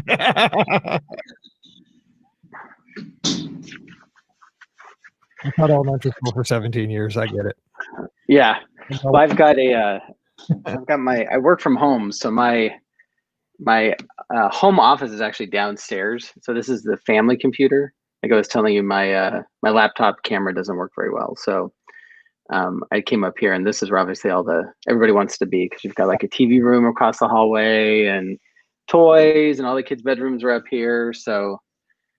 I taught elementary school for 17 years. I get it. Yeah. Well, I've got I work from home, so my home office is actually downstairs. So this is the family computer. Like I was telling you, my laptop camera doesn't work very well. So I came up here, and this is where obviously everybody wants to be, because you've got like a TV room across the hallway and toys, and all the kids' bedrooms are up here. So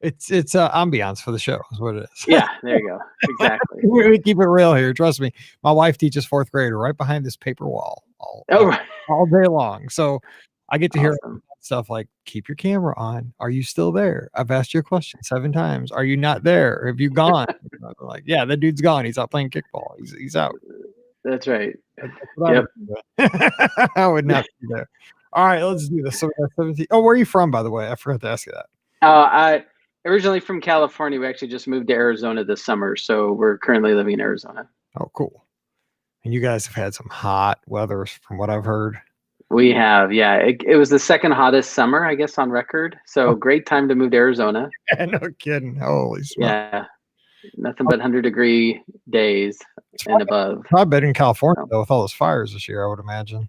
it's ambiance for the show is what it is. Yeah, there you go. Exactly. We keep it real here. Trust me. My wife teaches fourth grade right behind this paper wall all day long. So I get to hear stuff like, keep your camera on. Are you still there? I've asked you a question 7 times. Are you not there? Have you gone? Like, yeah, that dude's gone. He's out playing kickball. He's out. That's right. Yep. I would not be there. All right, let's do this. So we got 17. Oh, where are you from, by the way? I forgot to ask you that. I originally from California. We actually just moved to Arizona this summer, so we're currently living in Arizona. Oh, cool. And you guys have had some hot weather from what I've heard. We have, yeah. It was the second hottest summer, I guess, on record. So great time to move to Arizona. Yeah, no kidding. Holy smokes. Yeah. Nothing but 100-degree days and above. Probably better in California, though, with all those fires this year, I would imagine.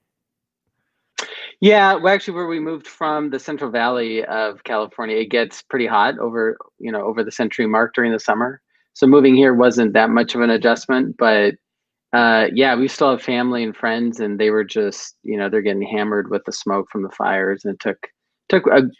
Yeah, well, actually, where we moved from, the Central Valley of California, it gets pretty hot over the century mark during the summer. So moving here wasn't that much of an adjustment, but yeah, we still have family and friends, and they were just, they're getting hammered with the smoke from the fires, and it took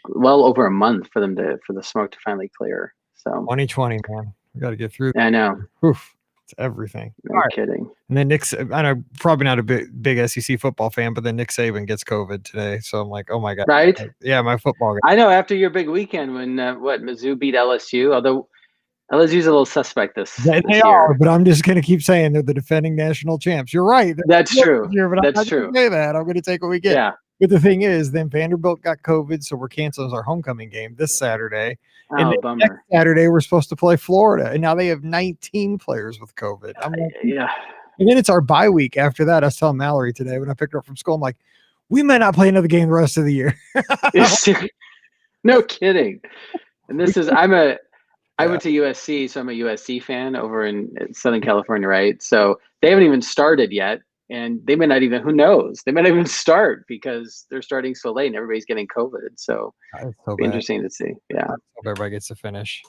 well over a month for the smoke to finally clear. So 2020, man, we got to get through. I know. Oof, it's everything. No kidding. And then I know, probably not a big SEC football fan, but then Nick Saban gets COVID today, so I'm like, oh my god, right? Yeah, my football guy. I know. After your big weekend when Mizzou beat LSU, although LSU's a little suspect this they year. are, but I'm just going to keep saying they're the defending national champs. You're right. That's true. That's true. Say that. I'm going to take what we get. Yeah. But the thing is, then Vanderbilt got COVID, so we're canceling our homecoming game this Saturday. Oh, and then bummer. Next Saturday, we're supposed to play Florida, and now they have 19 players with COVID. I'm like, yeah. And then it's our bye week after that. I was telling Mallory today when I picked her up from school, I'm like, we might not play another game the rest of the year. No kidding. And this is, I went to USC, so I'm a USC fan over in Southern California, right? So they haven't even started yet, and they may not even, who knows? They might not even start because they're starting so late and everybody's getting COVID. So it'll be interesting to see. Yeah. I hope everybody gets to finish.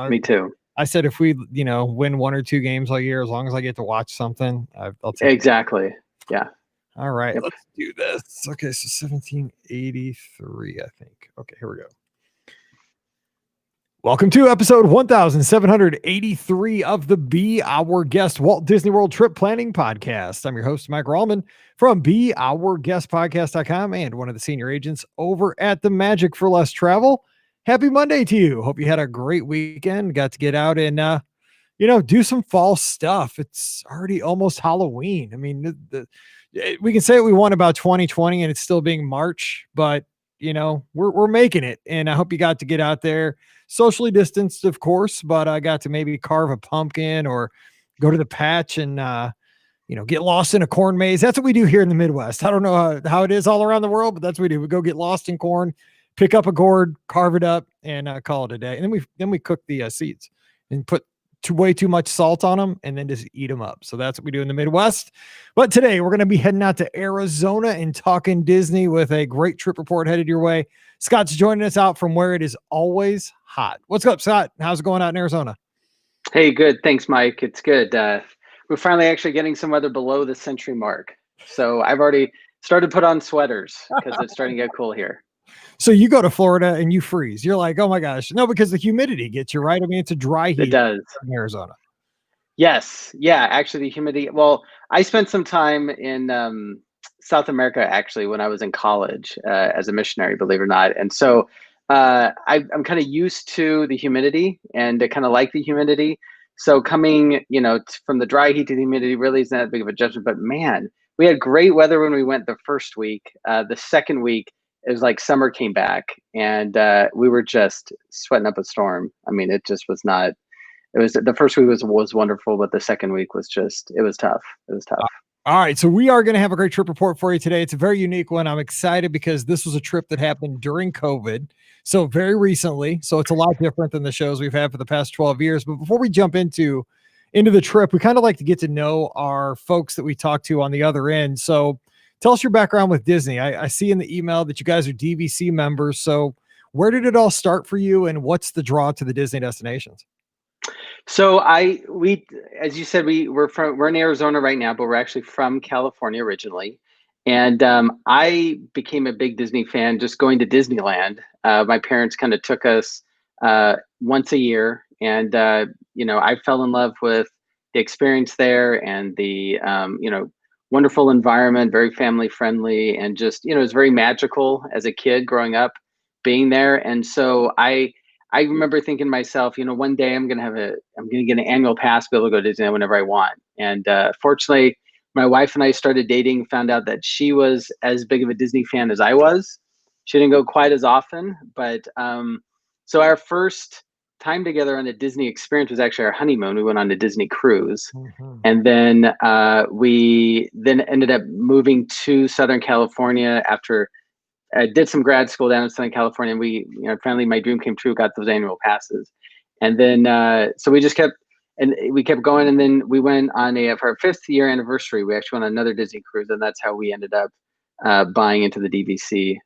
Me too. I said if we, win 1 or 2 games all year, as long as I get to watch something, I'll take exactly. it. Yeah. All right, let's do this. Okay, so 1783, I think. Okay, here we go. Welcome to episode 1783 of the Be Our Guest Walt Disney World Trip Planning Podcast. I'm your host, Mike Rallman from BeOurGuestPodcast.com and one of the senior agents over at the Magic for Less Travel. Happy Monday to you. Hope you had a great weekend. Got to get out and, do some fall stuff. It's already almost Halloween. I mean, we can say what we want about 2020 and it's still being March, but, we're making it. And I hope you got to get out there. Socially distanced, of course, but I got to maybe carve a pumpkin or go to the patch and, get lost in a corn maze. That's what we do here in the Midwest. I don't know how it is all around the world, but that's what we do. We go get lost in corn, pick up a gourd, carve it up, and call it a day. And then we cook the seeds and put way too much salt on them and then just eat them up. So that's what we do in the Midwest. But today we're going to be heading out to Arizona and talking Disney with a great trip report headed your way. Scott's joining us out from where it is always hot. What's up, Scott? How's it going out in Arizona? Hey, good. Thanks, Mike. It's good. We're finally actually getting some weather below the century mark. So I've already started to put on sweaters because it's starting to get cool here. So you go to Florida and you freeze. You're like, oh my gosh. No, because the humidity gets you, right? I mean, it's a dry heat. It does. In Arizona. Yes. Yeah, actually the humidity. Well, I spent some time in South America, actually, when I was in college as a missionary, believe it or not. And so I'm kind of used to the humidity and I kind of like the humidity. So coming, from the dry heat to the humidity really isn't that big of a adjustment. But man, we had great weather when we went the first week. The second week, it was like summer came back and we were just sweating up a storm. I mean, it just was not. It was the first week was wonderful, but the second week was it was tough. It was tough. All right, so we are going to have a great trip report for you today. It's a very unique one. I'm excited because this was a trip that happened during COVID, so very recently. So it's a lot different than the shows we've had for the past 12 years. But before we jump into the trip, we kind of like to get to know our folks that we talk to on the other end. So tell us your background with Disney. I see in the email that you guys are DVC members. So where did it all start for you, and what's the draw to the Disney destinations? So as you said, we're in Arizona right now, but we're actually from California originally. And I became a big Disney fan just going to Disneyland. My parents kind of took us once a year, and I fell in love with the experience there and the wonderful environment, very family friendly, and just it was very magical as a kid growing up being there. And so I remember thinking to myself, one day I'm gonna get an annual pass to be able to go to Disney whenever I want. And fortunately, my wife and I started dating, found out that she was as big of a Disney fan as I was. She didn't go quite as often, but so our first time together on a Disney experience was actually our honeymoon. We went on a Disney cruise, Mhm. and then we then ended up moving to Southern California after I did some grad school down in Southern California, and finally my dream came true, got those annual passes. And then, so we kept going. And then we went for our 5th year anniversary, we actually went on another Disney cruise. And that's how we ended up buying into the DVC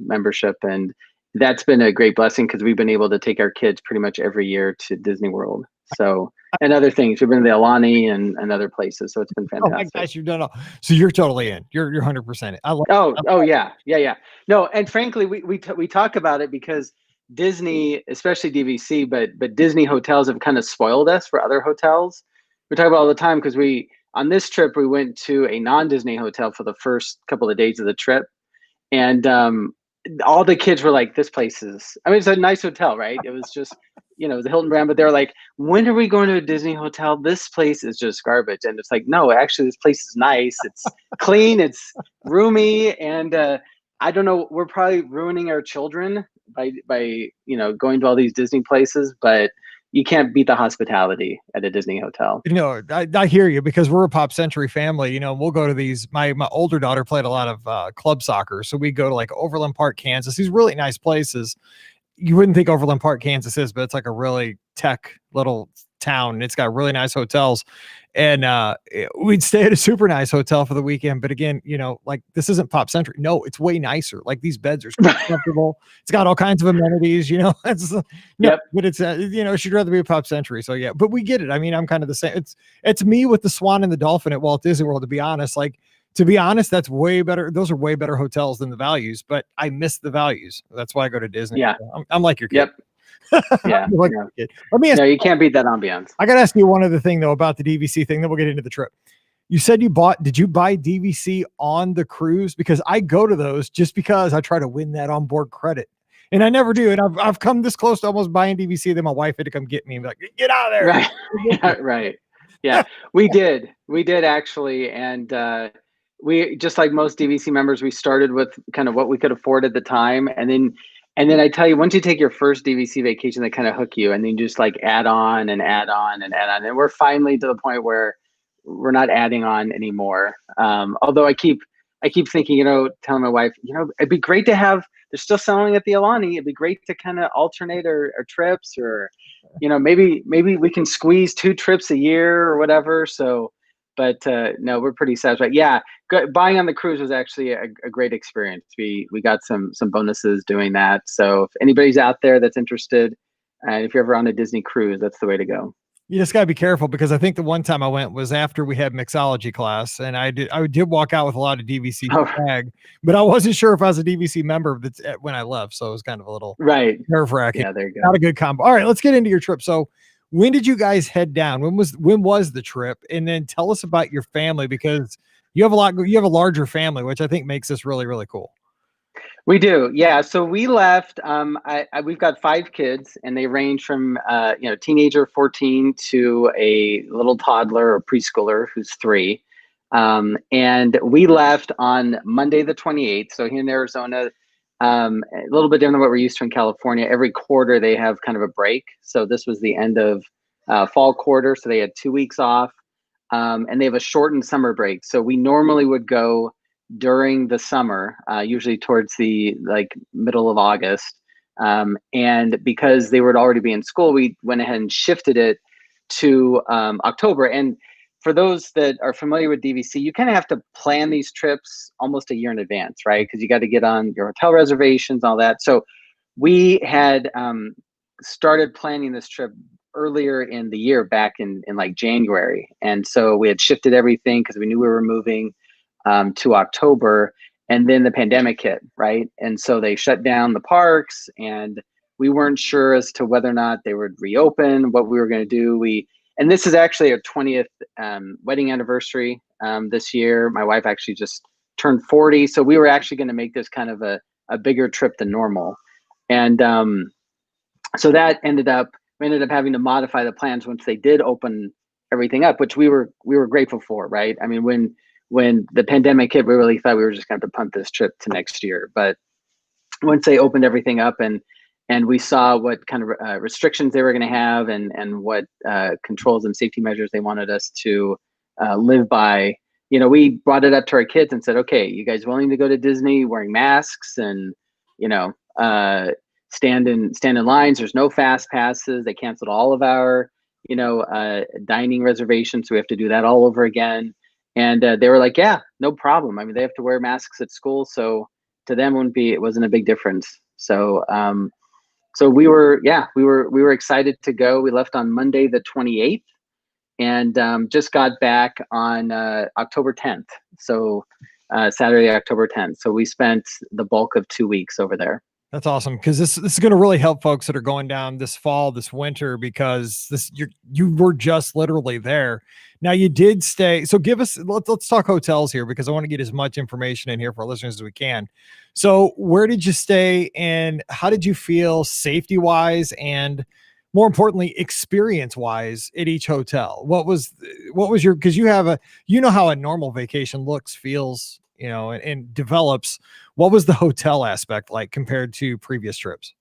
membership. And that's been a great blessing because we've been able to take our kids pretty much every year to Disney World. So, and other things, we've been to the Alani and other places. So it's been Oh my fantastic. gosh, you've done all. So you're totally in. You're 100% in. Oh yeah, yeah, yeah. No, and frankly, we talk about it because Disney, especially DVC, but Disney hotels have kind of spoiled us for other hotels. We talk about it all the time because we on this trip we went to a non-Disney hotel for the first couple of days of the trip, and all the kids were like, "This place is." I mean, it's a nice hotel, right? It was just, the Hilton brand, but they're like, "When are we going to a Disney hotel? This place is just garbage." And it's like, no, actually, this place is nice. It's clean. It's roomy, and I don't know. We're probably ruining our children by going to all these Disney places, but you can't beat the hospitality at a Disney hotel. I hear you because we're a Pop Century family. We'll go to these. My older daughter played a lot of club soccer, so we go to like Overland Park, Kansas. These really nice places. You wouldn't think Overland Park, Kansas is, but it's like a really tech little town. And it's got really nice hotels. And we'd stay at a super nice hotel for the weekend. But again, like this isn't Pop Century. No, it's way nicer. Like these beds are super comfortable. It's got all kinds of amenities, It's no, Yep. but it's she'd rather be a Pop Century. So yeah, but we get it. I mean, I'm kind of the same. It's me with the Swan and the Dolphin at Walt Disney World, to be honest. Like, to be honest, that's way better. Those are way better hotels than the values, but I miss the values. That's why I go to Disney. Yeah. I'm like your kid. Yep. Yeah. Like Yeah. your kid. Let me ask. No, you can't beat that ambiance. I got to ask you one other thing though about the DVC thing. Then we'll get into the trip. You said did you buy DVC on the cruise? Because I go to those just because I try to win that onboard credit. And I never do. And I've come this close to almost buying DVC. Then my wife had to come get me and be like, get out of there. Right. Yeah, right. Yeah, we did. We did actually. And we, just like most DVC members, we started with kind of what we could afford at the time. And then I tell you, once you take your first DVC vacation, they kind of hook you, and then you just like add on and add on and add on. And we're finally to the point where we're not adding on anymore. Although I keep thinking, telling my wife, it'd be great to have, they're still selling at the Alani. It'd be great to kind of alternate our trips, or, maybe we can squeeze 2 trips a year or whatever. So, but no, we're pretty satisfied. Yeah, buying on the cruise was actually a great experience. We got some bonuses doing that. So if anybody's out there that's interested, and if you're ever on a Disney cruise, that's the way to go. You just gotta be careful because I think the one time I went was after we had mixology class, and I did walk out with a lot of DVC Oh, bag, but I wasn't sure if I was a DVC member when I left, so it was kind of a little right. nerve wracking. Yeah, there you Not go. a good combo. All right, let's get into your trip. So, when did you guys head down? When was the trip? And then tell us about your family because you have a larger family, which I think makes this really really cool. We do, yeah. So we left. We've got 5 kids, and they range from teenager 14 to a little toddler or preschooler who's 3. And we left on Monday the 28th. So here in Arizona, a little bit different than what we're used to in California. Every quarter they have kind of a break. So this was the end of fall quarter, so they had 2 weeks off. and they have a shortened summer break. So we normally would go during the summer, usually towards the like middle of August. And because they would already be in school, we went ahead and shifted it to October. And for those that are familiar with DVC, you kind of have to plan these trips almost a year in advance, right? Because you got to get on your hotel reservations, all that. So we had started planning this trip earlier in the year, back in like January. And so we had shifted everything because we knew we were moving to October. And then the pandemic hit, right? And so they shut down the parks, and we weren't sure as to whether or not they would reopen, what we were going to do. And this is actually our 20th wedding anniversary this year. My wife actually just turned 40. So we were actually going to make this kind of a bigger trip than normal. And so that we ended up having to modify the plans once they did open everything up, which we were grateful for, right? I mean, when the pandemic hit, we really thought we were just going to punt this trip to next year. But once they opened everything up and we saw what kind of restrictions they were going to have and what controls and safety measures they wanted us to live by, we brought it up to our kids and said, okay, you guys willing to go to Disney wearing masks and, stand in lines? There's no fast passes. They canceled all of our, dining reservations. So we have to do that all over again. And they were like, yeah, no problem. I mean, they have to wear masks at school. So to them, it wasn't a big difference. So, so we were excited to go. We left on Monday, the 28th, and just got back on October 10th. So Saturday, October 10th. So we spent the bulk of 2 weeks over there. That's awesome, because this is going to really help folks that are going down this fall, this winter, because you were just literally there. Now you did stay. So let's talk hotels here, because I want to get as much information in here for our listeners as we can. So where did you stay, and how did you feel safety wise, and more importantly, experience wise at each hotel? What was your, because you have how a normal vacation looks, feels, and develops. What was the hotel aspect like compared to previous trips?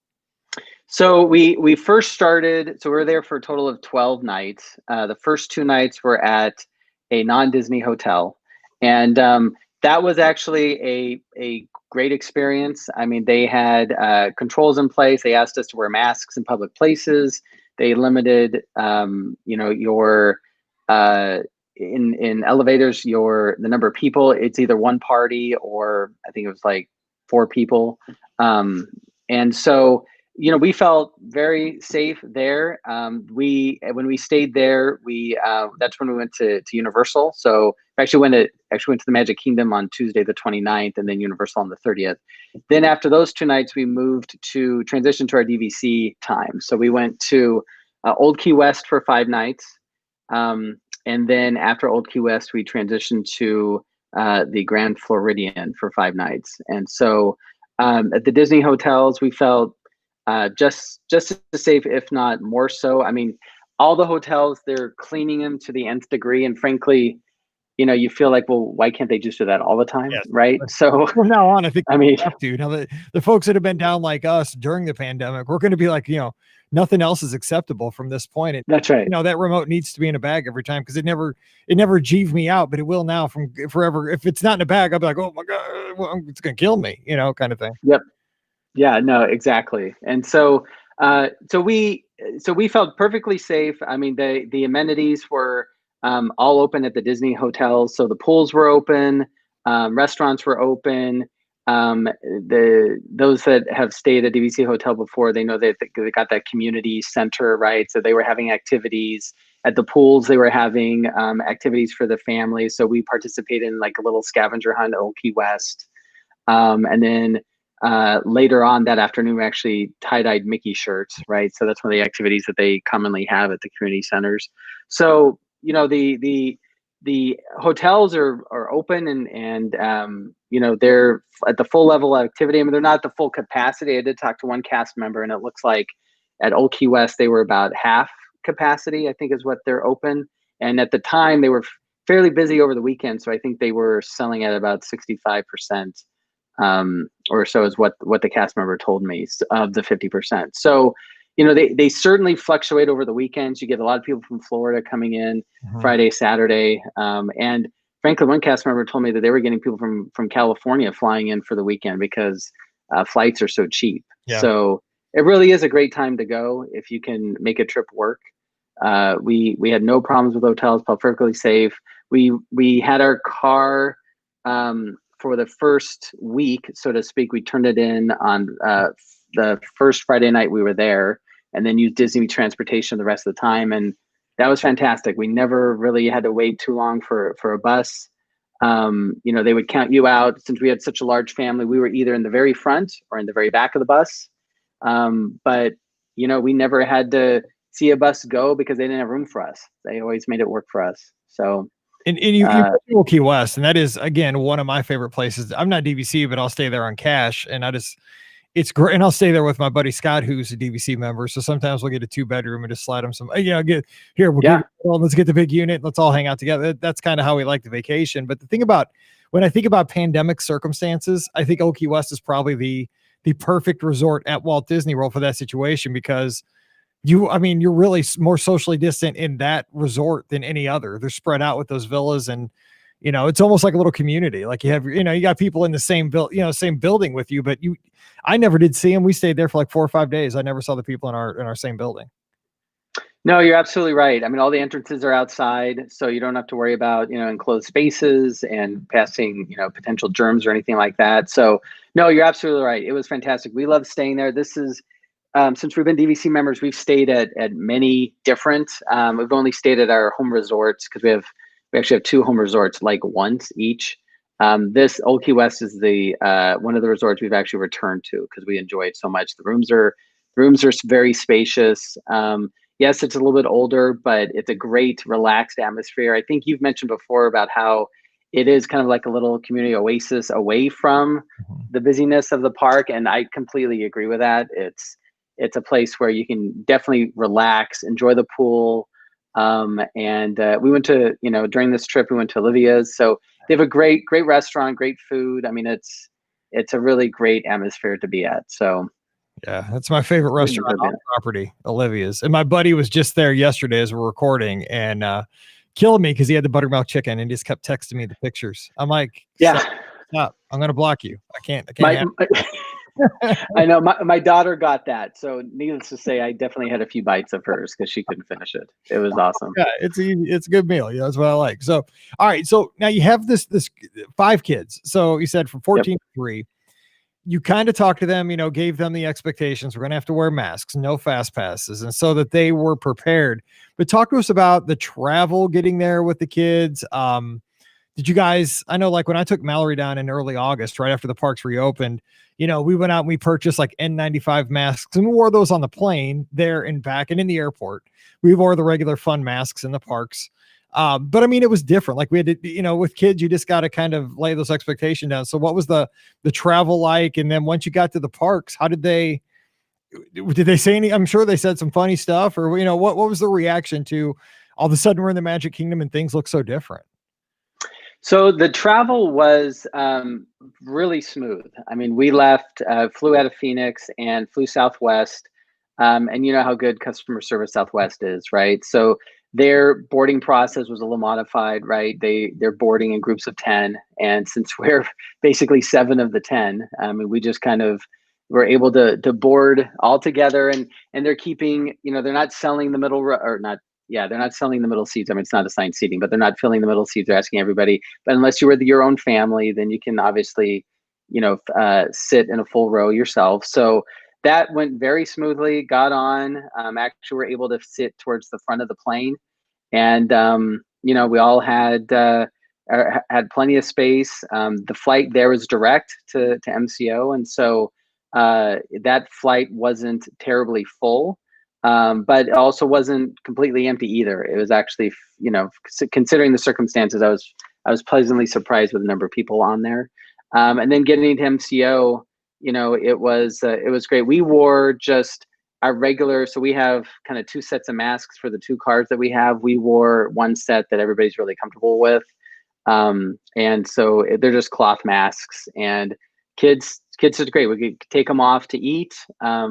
So we first started, so we were there for a total of 12 nights. The first 2 nights were at a non-Disney hotel. And that was actually a great experience. I mean, they had controls in place. They asked us to wear masks in public places. They limited, your in elevators, the number of people. It's either one party or I think it was like 4 people. And so, we felt very safe there. When we stayed there, that's when we went to Universal. So we actually went to the Magic Kingdom on Tuesday, the 29th, and then Universal on the 30th. Then after those 2 nights, we moved to transition to our DVC time. So we went to Old Key West for 5 nights. And then after Old Key West, we transitioned to the Grand Floridian for 5 nights. And so at the Disney hotels, we felt just as safe, if not more so. I mean, all the hotels, they're cleaning them to the nth degree. And frankly, you feel like, well, why can't they just do that all the time? Yes. Right. So from now on, I think we have to. Now, the folks that have been down like us during the pandemic, we're going to be like, nothing else is acceptable from this point. And, that's right. That remote needs to be in a bag every time, because it never G'd me out, but it will now from forever. If it's not in a bag, I'll be like, oh my God, well, it's going to kill me, kind of thing. Yep. Yeah, no, exactly. And so, so we felt perfectly safe. I mean, the amenities were all open at the Disney hotels. So the pools were open, restaurants were open. Those that have stayed at DVC hotel before, they know that they got that community center, right? So they were having activities at the pools. They were having activities for the family. So we participated in like a little scavenger hunt at Old Key West, and then. Later on that afternoon, we actually tie-dyed Mickey shirts, right? So that's one of the activities that they commonly have at the community centers. So, the hotels are open and they're at the full level of activity. I mean, they're not at the full capacity. I did talk to one cast member, and it looks like at Old Key West, they were about half capacity, I think is what they're open. And at the time, they were fairly busy over the weekend. So I think they were selling at about 65%. Or so is what the cast member told me of the 50%. So, they certainly fluctuate over the weekends. You get a lot of people from Florida coming in Mhm. Friday, Saturday, and frankly, one cast member told me that they were getting people from California flying in for the weekend because flights are so cheap. Yeah. So it really is a great time to go if you can make a trip work. We had no problems with hotels, felt perfectly safe. We had our car for the first week, so to speak. We turned it in on the first Friday night we were there, and then used Disney transportation the rest of the time, and that was fantastic. We never really had to wait too long for a bus. They would count you out. Since we had such a large family, we were either in the very front or in the very back of the bus. But we never had to see a bus go because they didn't have room for us. They always made it work for us. So And you uh, mentioned Key West, and that is again one of my favorite places. I'm not DVC, but I'll stay there on cash, and it's great. And I'll stay there with my buddy Scott, who's a DVC member. So sometimes we'll get a 2-bedroom and just slide him some. Get here. yeah. Let's get the big unit. Let's all hang out together. That's kind of how we like the vacation. But the thing about when I think about pandemic circumstances, I think Key West is probably the perfect resort at Walt Disney World for that situation because you're really more socially distant in that resort than any other. They're spread out with those villas, and it's almost like a little community. Like you got people in the same building with you, but I never did see them. We stayed there for like 4 or 5 days. I never saw the people in our same building. No, you're absolutely right. I mean, all the entrances are outside, so you don't have to worry about enclosed spaces and passing potential germs or anything like that. So no, you're absolutely right. It was fantastic. We love staying there. This is since we've been DVC members, we've stayed at many different. We've only stayed at our home resorts because we actually have 2 home resorts, like once each. This Old Key West is the one of the resorts we've actually returned to because we enjoy it so much. The rooms are very spacious. Yes, it's a little bit older, but it's a great relaxed atmosphere. I think you've mentioned before about how it is kind of like a little community oasis away from Mhm. the busyness of the park, and I completely agree with that. It's a place where you can definitely relax, enjoy the pool. And we went to, during this trip, we went to Olivia's. So they have a great, great restaurant, great food. I mean, it's a really great atmosphere to be at. So Yeah, that's my favorite really restaurant enjoyed on being. property, Olivia's. And my buddy was just there yesterday as we're recording and killing me because he had the buttermilk chicken and just kept texting me the pictures. I'm like, Yeah, stop. I'm gonna block you. I can't my, have I know my daughter got that. So needless to say, I definitely had a few bites of hers because she couldn't finish it. It was awesome. yeah, it's a good meal. That's what I like. So all right. So now you have this 5 kids. So you said from Yep. 14 to 3. You kind of talked to them, gave them the expectations. We're going to have to wear masks, no fast passes, and so that they were prepared. But talk to us about the travel getting there with the kids. Did you guys, I know like when I took Mallory down in early August, right after the parks reopened, we went out and we purchased like N95 masks and we wore those on the plane there and back and in the airport. We wore the regular fun masks in the parks. But I mean, it was different. Like we had to, with kids, you just got to kind of lay those expectations down. So what was the travel like? And then once you got to the parks, how did they say any, I'm sure they said some funny stuff or, what was the reaction to all of a sudden we're in the Magic Kingdom and things look so different? So the travel was really smooth. I mean, we left, flew out of Phoenix and flew Southwest. And you know how good customer service Southwest is, right? So their boarding process was a little modified, right? They're boarding in groups of 10. And since we're basically 7 of the 10, we just kind of were able to board all together and they're keeping, they're not selling the middle or not. Yeah, they're not selling the middle seats. I mean, it's not assigned seating, but they're not filling the middle seats. They're asking everybody. But unless you were your own family, then you can obviously, sit in a full row yourself. So that went very smoothly. Got on. Actually, we're able to sit towards the front of the plane, and we all had plenty of space. The flight there was direct to MCO, and so that flight wasn't terribly full. But it also wasn't completely empty either. It was actually, considering the circumstances, I was pleasantly surprised with the number of people on there. And then getting to MCO, it was great. We wore just our regular, so we have kind of 2 sets of masks for the 2 cars that we have. We wore one set that everybody's really comfortable with, and so they're just cloth masks. And kids did great. We could take them off to eat.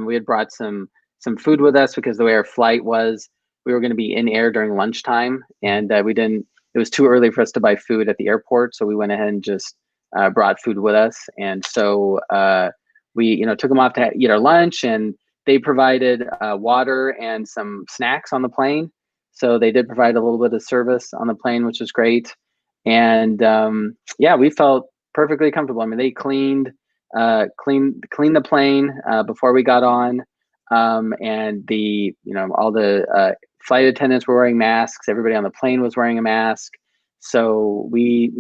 We had brought some some food with us because the way our flight was, we were going to be in air during lunchtime, and we didn't. It was too early for us to buy food at the airport, so we went ahead and just brought food with us. And so we, took them off to eat our lunch, and they provided water and some snacks on the plane. So they did provide a little bit of service on the plane, which was great. And yeah, we felt perfectly comfortable. I mean, they cleaned the plane before we got on, and all the flight attendants were wearing masks. Everybody on the plane was wearing a mask. So we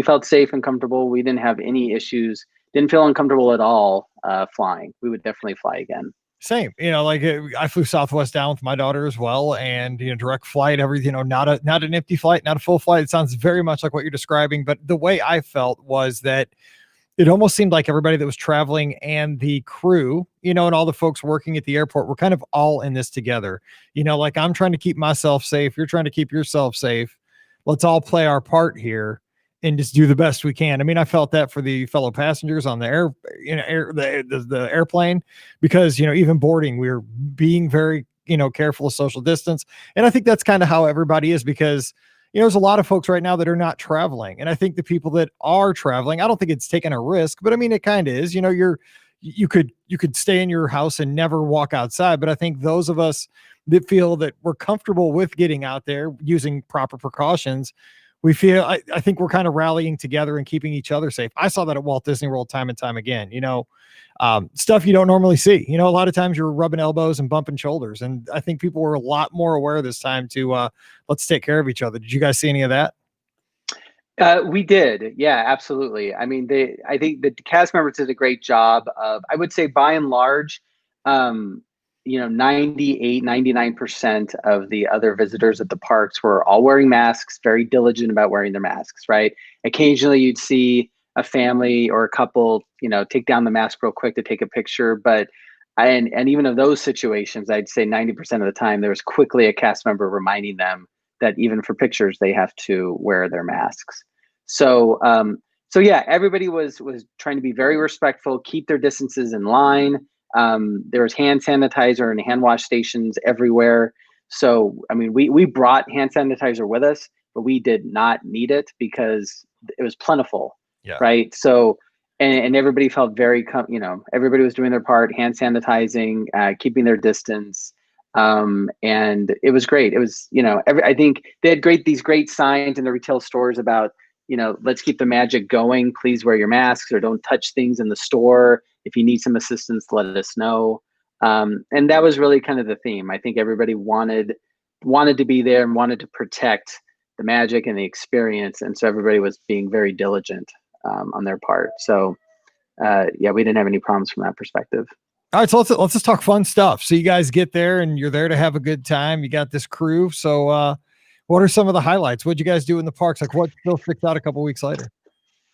felt safe and comfortable. We didn't have any issues. Didn't feel uncomfortable at all flying. We would definitely fly again. Same, I flew Southwest down with my daughter as well, and direct flight, everything, not an empty flight, not a full flight. It sounds very much like what you're describing, but the way I felt was that it almost seemed like everybody that was traveling and the crew, and all the folks working at the airport were kind of all in this together. Like, I'm trying to keep myself safe, you're trying to keep yourself safe. Let's all play our part here and just do the best we can. I mean, I felt that for the fellow passengers on the the airplane, because, even boarding, we were being very, careful of social distance. And I think that's kind of how everybody is, because, there's a lot of folks right now that are not traveling. And I think the people that are traveling, I don't think it's taking a risk, but I mean, it kind of is, you could stay in your house and never walk outside. But I think those of us that feel that we're comfortable with getting out there using proper precautions, I think we're kind of rallying together and keeping each other safe. I saw that at Walt Disney World time and time again, stuff you don't normally see. A lot of times you're rubbing elbows and bumping shoulders. And I think people were a lot more aware this time to let's take care of each other. Did you guys see any of that? We did. Yeah, absolutely. I mean, I think the cast members did a great job of, I would say by and large, 98, 99% of the other visitors at the parks were all wearing masks, very diligent about wearing their masks, right? Occasionally you'd see a family or a couple, take down the mask real quick to take a picture. But and even in those situations, I'd say 90% of the time, there was quickly a cast member reminding them that even for pictures, they have to wear their masks. So, so yeah, everybody was trying to be very respectful, keep their distances in line. There was hand sanitizer and hand wash stations everywhere. So, I mean, we brought hand sanitizer with us, but we did not need it because it was plentiful. Yeah. Right. So, and everybody felt very, everybody was doing their part, hand sanitizing, keeping their distance. And it was great. It was, I think they had these great signs in the retail stores about, let's keep the magic going. Please wear your masks, or don't touch things in the store. If you need some assistance, let us know. And that was really kind of the theme. I think everybody wanted to be there and wanted to protect the magic and the experience. And so everybody was being very diligent on their part. So yeah, we didn't have any problems from that perspective. All right, so let's just talk fun stuff. So you guys get there and you're there to have a good time. You got this crew. So what are some of the highlights? What'd you guys do in the parks? Like, what still sticks out a couple weeks later?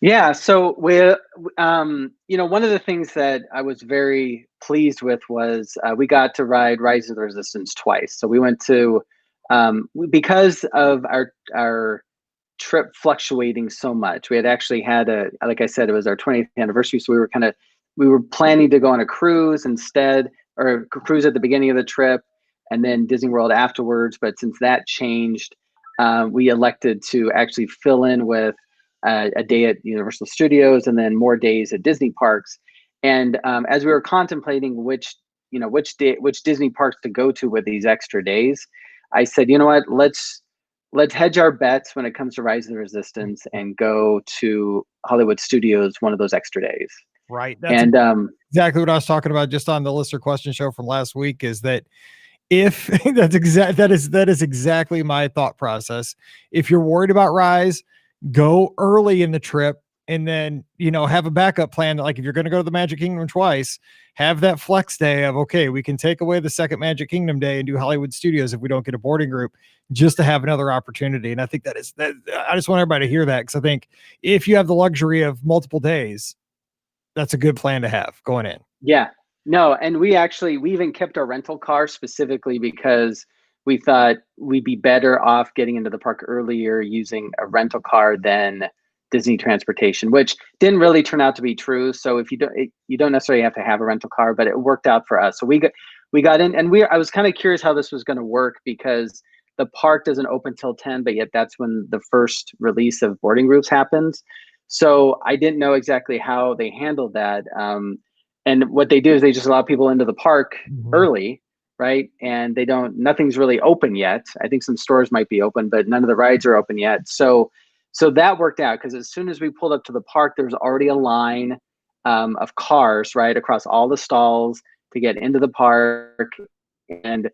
Yeah, so one of the things that I was very pleased with was we got to ride Rise of the Resistance twice. So we went to because of our trip fluctuating so much. We had actually had like I said, it was our 20th anniversary, so we were planning to go on a cruise instead, or a cruise at the beginning of the trip, and then Disney World afterwards. But since that changed, we elected to actually fill in with a day at Universal Studios and then more days at Disney parks. And as we were contemplating which Disney parks to go to with these extra days, I said, you know what, let's hedge our bets when it comes to Rise of the Resistance and go to Hollywood Studios one of those extra days. Right. That's exactly what I was talking about just on the listener question show from last week, is that if that is exactly my thought process. If you're worried about Rise, go early in the trip and then, have a backup plan. Like, if you're going to go to the Magic Kingdom twice, have that flex day of, okay, we can take away the second Magic Kingdom day and do Hollywood Studios if we don't get a boarding group, just to have another opportunity. And I think that I just want everybody to hear that, because I think if you have the luxury of multiple days, that's a good plan to have going in. Yeah, no. And we even kept our rental car specifically because we thought we'd be better off getting into the park earlier using a rental car than Disney transportation, which didn't really turn out to be true. So if you don't necessarily have to have a rental car, but it worked out for us. So we got in, and I was kind of curious how this was going to work because the park doesn't open till 10, but yet that's when the first release of boarding groups happens. So I didn't know exactly how they handled that. And what they do is they just allow people into the park Mhm. early, right? And nothing's really open yet. I think some stores might be open, but none of the rides are open yet. So that worked out because as soon as we pulled up to the park, there was already a line of cars right across all the stalls to get into the park. And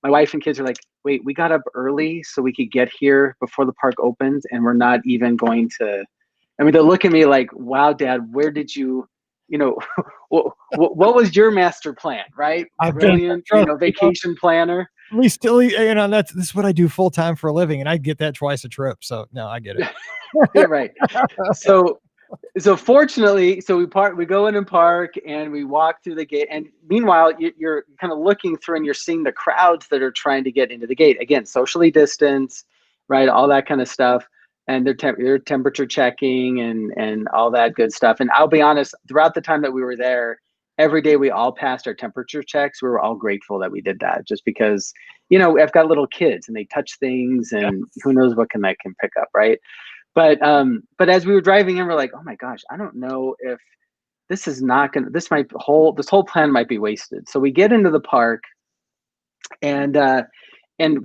my wife and kids are like, wait, we got up early so we could get here before the park opens, and we're not even going to. I mean, they look at me like, wow, Dad, where did you, you know, what was your master plan, right? I've been, Brilliant, trust me, vacation planner. we still, this is what I do full time for a living, and I get that twice a trip. So no, I get it. Yeah, right. So fortunately, we go in and park and we walk through the gate. And meanwhile, you're kind of looking through and you're seeing the crowds that are trying to get into the gate. Again, socially distanced, right? All that kind of stuff. And they're temperature checking and all that good stuff. And I'll be honest, throughout the time that we were there, every day we all passed our temperature checks. We were all grateful that we did that, just because, I've got little kids and they touch things Yeah. and who knows what that can pick up, right? But as we were driving in, we're like, oh my gosh, I don't know if this is not gonna. This whole plan might be wasted. So we get into the park, and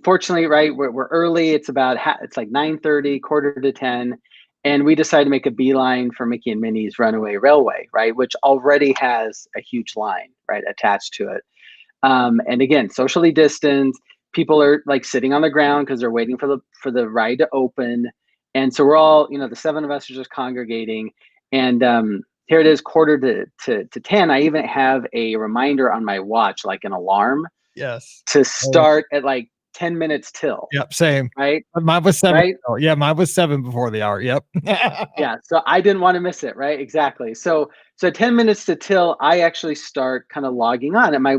fortunately, right, we're early. It's it's like 9:30, quarter to 10, and we decide to make a beeline for Mickey and Minnie's Runaway Railway, right, which already has a huge line right attached to it. And again, socially distanced. People are like sitting on the ground because they're waiting for the ride to open. And so we're all, the seven of us are just congregating. And here it is, quarter to 10. I even have a reminder on my watch, like an alarm, Yes. to Oh, yeah. start at like 10 minutes till, Yep. Same. right? Mine was 7. Right. Oh, yeah, mine was 7 before the hour. Yep. Yeah, so I didn't want to miss it, right? Exactly. So 10 minutes to till, I actually start kind of logging on. And my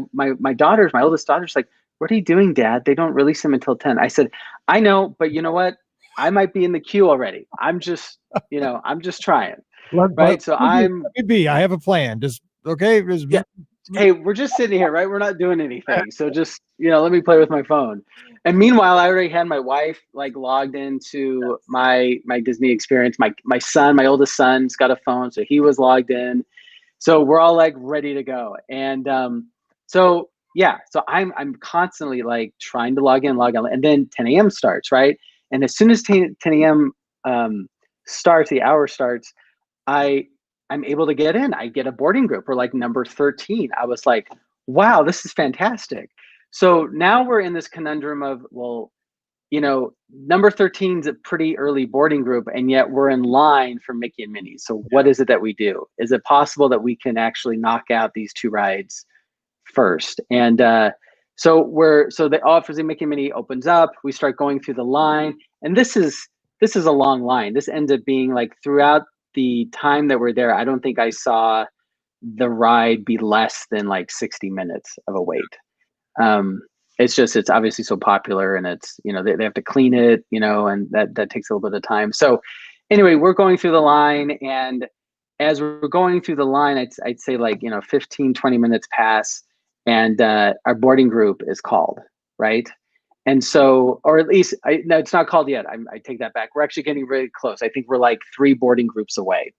oldest daughter's like, "What are you doing, Dad? They don't release them until 10." I said, "I know, but you know what? I might be in the queue already. I'm just trying." Right. So Let me be. I have a plan. Just okay. yeah, hey, we're just sitting here, right? We're not doing anything. So just, let me play with my phone. And meanwhile, I already had my wife like logged into my Disney experience. My oldest son's got a phone, so he was logged in. So we're all like ready to go. And so yeah, so I'm constantly like trying to log in, and then 10 a.m. starts, right? And as soon as 10 a.m. Starts, the hour starts, I I'm able to get in. I get a boarding group. We're like number 13. I was like, wow, this is fantastic. So now we're in this conundrum of, well, number 13 is a pretty early boarding group, and yet we're in line for Mickey and Minnie. So what is it that we do? Is it possible that we can actually knock out these two rides first? And so the office of Mickey and Minnie opens up. We start going through the line, and this is a long line. This ends up being like throughout the time that we're there, I don't think I saw the ride be less than like 60 minutes of a wait. It's obviously so popular, and it's, they have to clean it, and that takes a little bit of time. So anyway, we're going through the line, and as we're going through the line, I'd say like, 15, 20 minutes pass, and our boarding group is called, right? And so, or at least, no, it's not called yet. I take that back. We're actually getting really close. I think we're like 3 boarding groups away.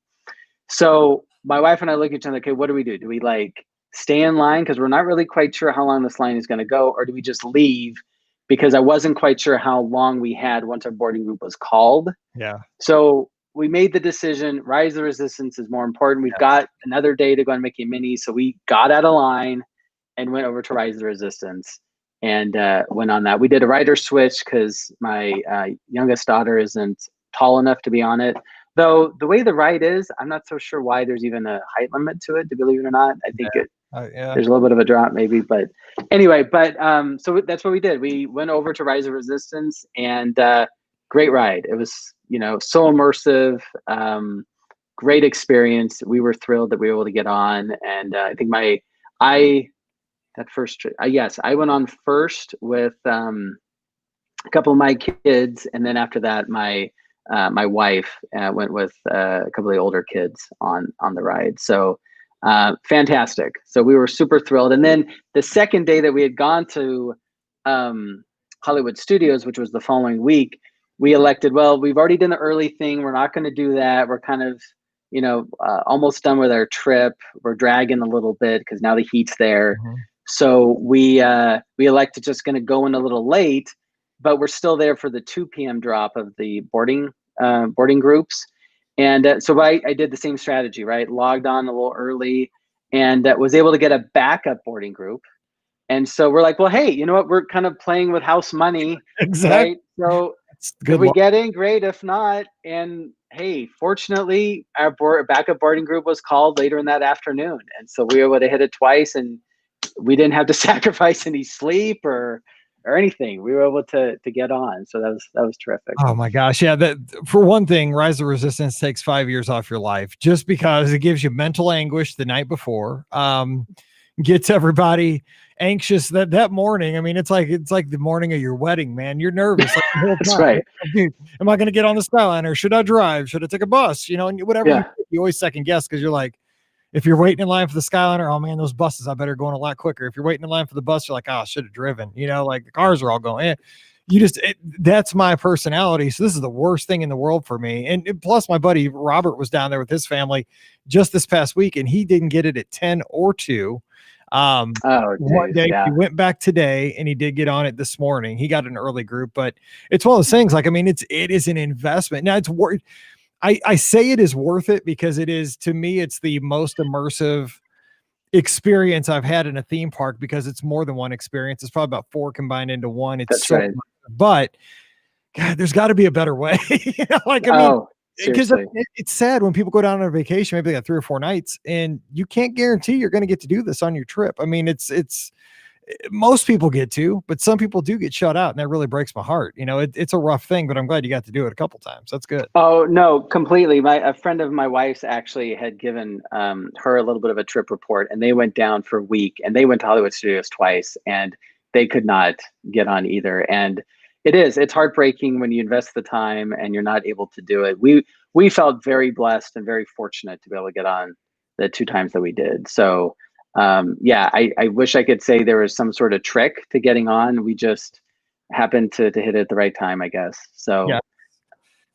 So my wife and I look at each other, okay, what do we do? Do we like stay in line because we're not really quite sure how long this line is going to go, or do we just leave? Because I wasn't quite sure how long we had once our boarding group was called. Yeah. So we made the decision, Rise of the Resistance is more important. We've got another day to go on Mickey and Minnie. So we got out of line and went over to Rise of the Resistance and went on that. We did a rider switch because my youngest daughter isn't tall enough to be on it. Though the way the ride is, I'm not so sure why there's even a height limit to it, to believe it or not. I think Yeah. there's a little bit of a drop maybe, but anyway, so that's what we did. We went over to Rise of Resistance, and great ride. It was, so immersive, great experience. We were thrilled that we were able to get on. And I think that first trip, yes, I went on first with a couple of my kids. And then after that, my wife went with a couple of the older kids on the ride. So Fantastic. So we were super thrilled. And then the second day that we had gone to um, Hollywood Studios, which was the following week, we elected, well, we've already done the early thing. We're not going to do that. We're kind of, almost done with our trip. We're dragging a little bit because now the heat's there. Mhm. So we elected just going to go in a little late, but we're still there for the 2 p.m. drop of the boarding groups. And so I did the same strategy, right? Logged on a little early and was able to get a backup boarding group. And so we're like, well, hey, you know what? We're kind of playing with house money, Exactly. right? So That's if good we luck. get in, great. If not, and hey, fortunately, our backup boarding group was called later in that afternoon. And so we were able to hit it twice and we didn't have to sacrifice any sleep or anything. We were able to get on. So that was terrific. Oh my gosh. Yeah. That for one thing, Rise of Resistance takes 5 years off your life just because it gives you mental anguish the night before. Gets everybody anxious that morning. I mean, it's like the morning of your wedding, man. You're nervous like the whole That's time. right. Like, dude, am I going to get on the Skyliner? Should I drive? Should I take a bus? And whatever Yeah. you always second guess because you're like, if you're waiting in line for the Skyliner, oh man, those buses, I better go in a lot quicker. If you're waiting in line for the bus, you're like, oh, I should have driven. Like the cars are all going. That's my personality. So this is the worst thing in the world for me. And plus, my buddy Robert was down there with his family just this past week, and he didn't get it at 10 or 2. Oh, One geez. day he Yeah. went back today and he did get on it this morning. He got an early group, but it's one of those things like, I mean, it is an investment. Now it's worth, I say it is worth it because it is, to me, it's the most immersive experience I've had in a theme park because it's more than one experience. It's probably about 4 combined into one. It's That's so, right. but God, there's got to be a better way. Like, I mean, Oh, because seriously. it's sad when people go down on a vacation, maybe they got 3 or 4 nights, and you can't guarantee you're going to get to do this on your trip. I mean, it's most people get to, but some people do get shut out, and that really breaks my heart. It's a rough thing, but I'm glad you got to do it a couple times. That's good. Oh no, completely. A friend of my wife's actually had given her a little bit of a trip report, and they went down for a week, and they went to Hollywood Studios twice, and they could not get on either. And it's heartbreaking when you invest the time and you're not able to do it. We felt very blessed and very fortunate to be able to get on the 2 times that we did. So yeah, I wish I could say there was some sort of trick to getting on. We just happened to hit it at the right time, I guess. Yeah. So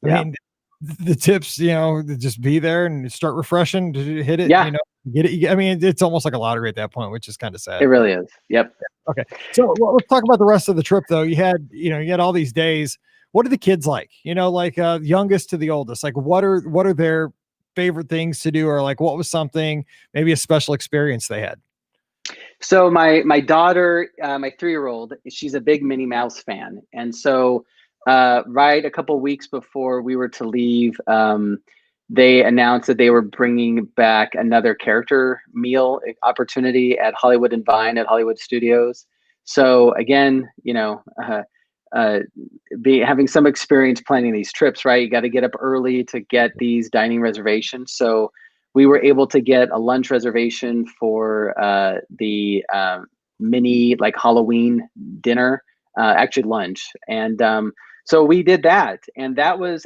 I yeah. mean, the tips, to just be there and start refreshing, to hit it, Yeah, get it. I mean, it's almost like a lottery at that point, which is kind of it sad, but really is. Yep. okay. So let's talk about the rest of the trip though. You had all these days. What are the kids like? Like youngest to the oldest, like what are their favorite things to do, or like what was something, maybe a special experience they had? So my daughter, my 3-year-old, she's a big Minnie Mouse fan, and so right a couple weeks before we were to leave, they announced that they were bringing back another character meal opportunity at Hollywood and Vine at Hollywood Studios. So again, uh, be having some experience planning these trips, right? You got to get up early to get these dining reservations. So we were able to get a lunch reservation for the mini like Halloween dinner, actually lunch, and so we did that, and that was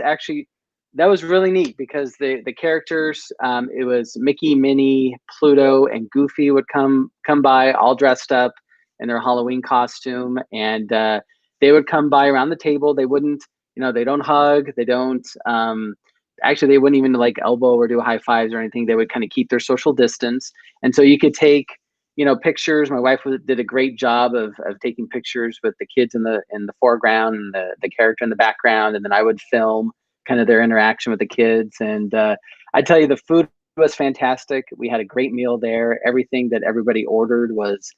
really neat because the characters, it was Mickey, Minnie, Pluto, and Goofy would come by all dressed up in their Halloween costume, and they would come by around the table. They wouldn't, they don't hug, they don't. Actually, they wouldn't even like elbow or do high fives or anything. They would kind of keep their social distance, and so you could take pictures. My wife did a great job of taking pictures with the kids in the foreground and the character in the background, and then I would film kind of their interaction with the kids. And I tell you, the food was fantastic. We had a great meal there. Everything that everybody ordered was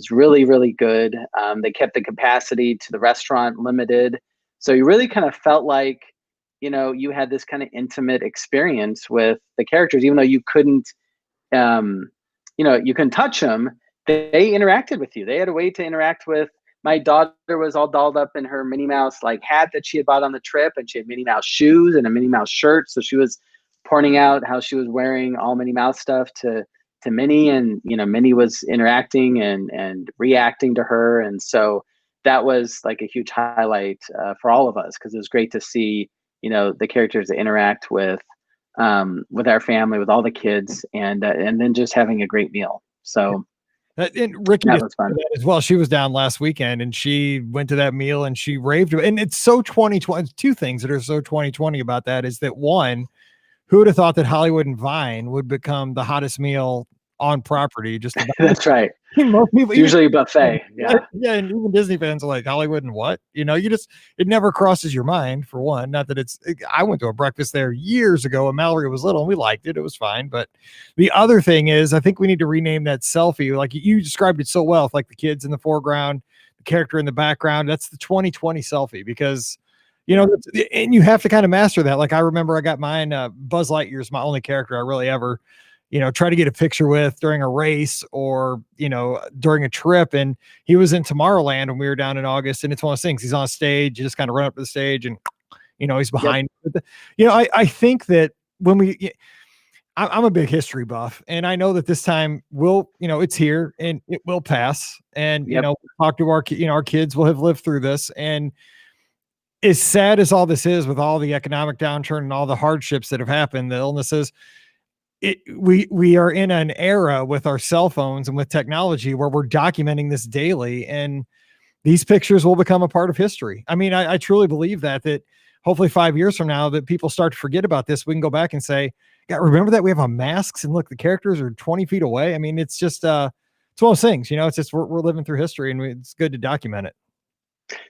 really, really good. They kept the capacity to the restaurant limited, so you really kind of felt like you had this kind of intimate experience with the characters, even though um, you couldn't touch them. They interacted with you. They had a way to interact with. My daughter was all dolled up in her Minnie Mouse like hat that she had bought on the trip, and she had Minnie Mouse shoes and a Minnie Mouse shirt. So she was pointing out how she was wearing all Minnie Mouse stuff to Minnie, and Minnie was interacting and reacting to her, and so that was like a huge highlight for all of us because it was great to see the characters that interact with with our family, with all the kids, and then just having a great meal. So And Ricky that just was fun. that as well. She was down last weekend and she went to that meal and she raved. And it's so 2020. Two things that are so 2020 about that is that one, who would have thought that Hollywood and Vine would become the hottest meal on property? Just about That's right. most people, It's even usually a buffet. yeah, Yeah. yeah, and even Disney fans are like Hollywood and what? It never crosses your mind for one. Not that I went to a breakfast there years ago when Mallory was little and we liked it. It was fine. But the other thing is, I think we need to rename that selfie. Like you described it so well, with like the kids in the foreground, the character in the background. That's the 2020 selfie because and you have to kind of master that. Like I remember I got mine, Buzz Lightyear is my only character I really ever, try to get a picture with during a race or, during a trip. And he was in Tomorrowland when we were down in August. And it's one of those things. He's on stage, you just kind of run up to the stage and, he's behind. Yep. I think that I'm a big history buff and I know that this time it's here and it will pass. And, Yep. Talk to our kids will have lived through this. And as sad as all this is with all the economic downturn and all the hardships that have happened, the illnesses, we are in an era with our cell phones and with technology where we're documenting this daily, and these pictures will become a part of history. I mean, I truly believe that hopefully 5 years from now that people start to forget about this. We can go back and say, God, remember that we have on masks and look, the characters are 20 feet away. I mean, it's just, it's one of those things, it's just, we're living through history and it's good to document it.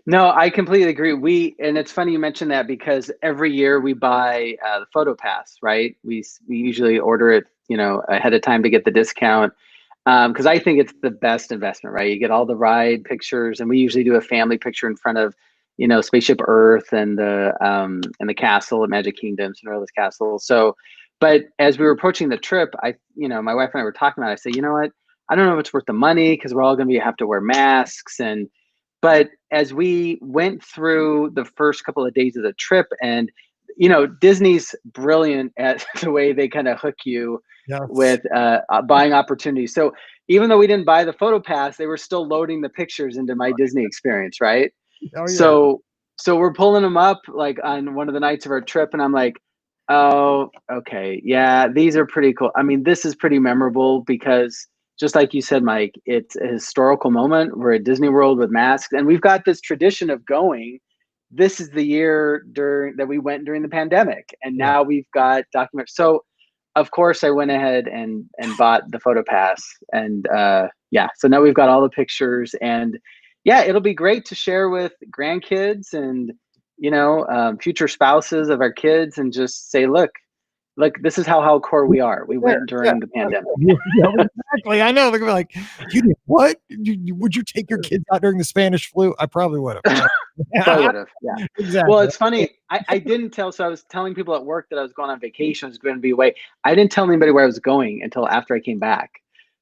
No, I completely agree. And it's funny you mentioned that because every year we buy the photo pass, right? We usually order it, ahead of time to get the discount. Because I think it's the best investment, right? You get all the ride pictures, and we usually do a family picture in front of, Spaceship Earth and the castle at Magic Kingdom, Cinderella's castle. So, but as we were approaching the trip, my wife and I were talking about it. I said, you know what? I don't know if it's worth the money because we're all going to have to wear masks but as we went through the first couple of days of the trip, and Disney's brilliant at the way they kind of hook you with buying opportunities. So even though we didn't buy the photo pass, they were still loading the pictures into my Disney experience, right? Oh, yeah. So we're pulling them up like on one of the nights of our trip, and I'm like, oh, okay, yeah, these are pretty cool. I mean, this is pretty memorable because just like you said, Mike, it's a historical moment. We're at Disney World with masks, and we've got this tradition of going. This is the year that we went during the pandemic, and now we've got documents. So, of course, I went ahead and bought the photo pass, and so now we've got all the pictures, and it'll be great to share with grandkids and future spouses of our kids, and just say, look, this is how hardcore we are. We went during the pandemic. Exactly. I know. They're gonna be like, you did what? Would you take your kids out during the Spanish flu? I probably would have. Probably would have. Yeah. Exactly. Well, it's funny. I didn't tell. So I was telling people at work that I was going on vacation. I was going to be away. I didn't tell anybody where I was going until after I came back,